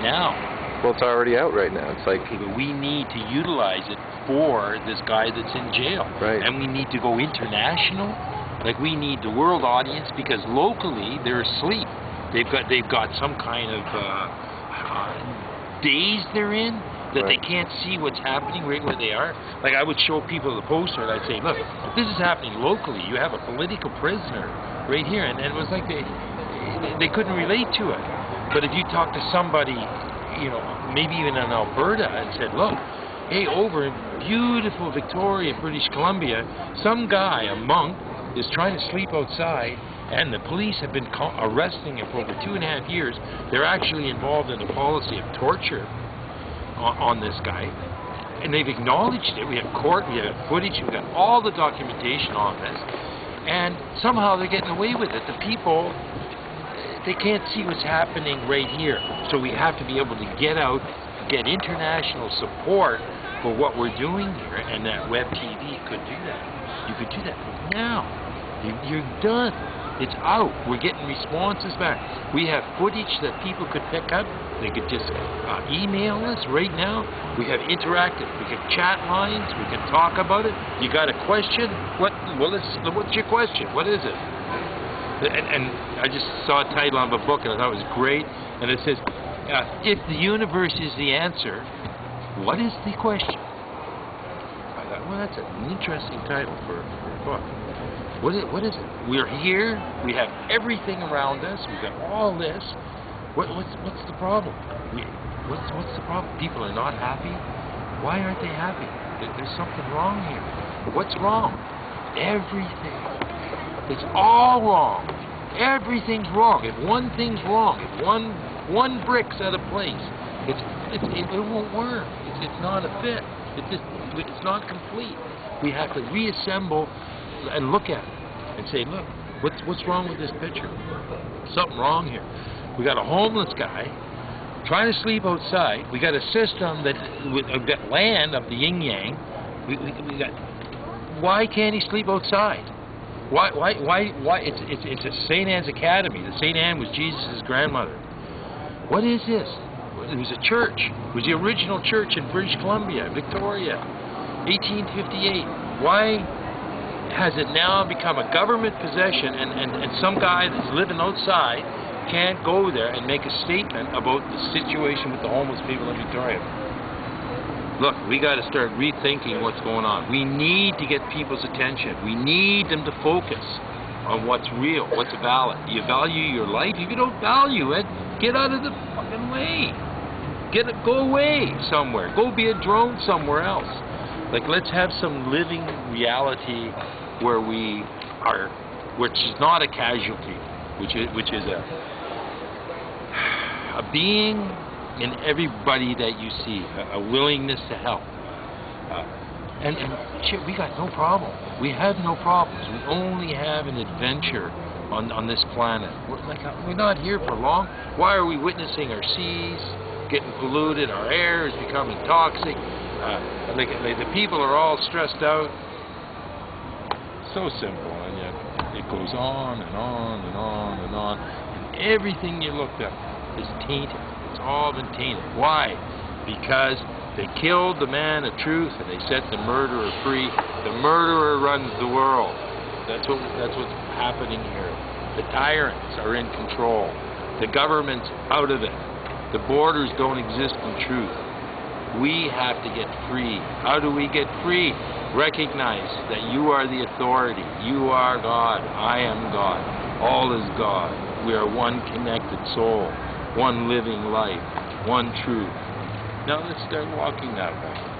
now. Well, it's already out right now. It's like... Okay, but we need to utilize it for this guy that's in jail. Right. And we need to go international. Like, we need the world audience, because locally they're asleep. They've got some kind of daze they're in, that they can't see what's happening right where they are. Like, I would show people the poster and I'd say, look, if this is happening locally, you have a political prisoner right here. And it was like they couldn't relate to it. But if you talk to somebody, you know, maybe even in Alberta, and said, look, hey, over in beautiful Victoria, British Columbia, some guy, a monk, is trying to sleep outside, and the police have been arresting him for over 2.5 years. They're actually involved in a policy of torture on this guy, and they've acknowledged it. We have court, we have footage, we've got all the documentation on this, and somehow they're getting away with it. The people, they can't see what's happening right here. So we have to be able to get out, get international support for what we're doing here, and that web TV could do that. You could do that now. You're done. It's out. We're getting responses back. We have footage that people could pick up. They could just email us right now. We have interactive. We can chat lines. We can talk about it. You got a question? What's your question? What is it? And I just saw a title of a book and I thought it was great. And it says, if the universe is the answer, what is the question? I thought, well, that's an interesting title for a book. What is it? We're here. We have everything around us. We've got all this. What's the problem? What's the problem? People are not happy. Why aren't they happy? There's something wrong here. What's wrong? Everything. It's all wrong. Everything's wrong. If one thing's wrong, if one brick's out of place, it won't work. It's not a fit. It's not complete. We have to reassemble and look at it and say, look, what's wrong with this picture? Something wrong here. We got a homeless guy trying to sleep outside. We got a system that we've got land of the yin yang. We got. Why can't he sleep outside? Why? It's a St. Anne's Academy. The St. Anne was Jesus' grandmother. What is this? It was a church. It was the original church in British Columbia, Victoria, 1858. Why has it now become a government possession, and some guy that's living outside can't go there and make a statement about the situation with the homeless people in Victoria? Look, we got to start rethinking what's going on. We need to get people's attention. We need them to focus on what's real, what's valid. Do you value your life? If you don't value it, get out of the fucking way. Go away somewhere. Go be a drone somewhere else. Like, let's have some living reality where we are, which is not a casualty, which is a being in everybody that you see, a willingness to help. And shit, we got no problem. We have no problems. We only have an adventure on this planet. We're not here for long. Why are we witnessing our seas getting polluted? Our air is becoming toxic. Like the people are all stressed out. So simple, and yet it goes on and on and on and on. And everything you looked at is tainted. It's all been tainted. Why? Because they killed the man of truth and they set the murderer free. The murderer runs the world. That's what's happening here. The tyrants are in control. The government's out of it. The borders don't exist in truth. We have to get free. How do we get free? Recognize that you are the authority. You are God. I am God. All is God. We are one connected soul, one living life, one truth. Now let's start walking that way.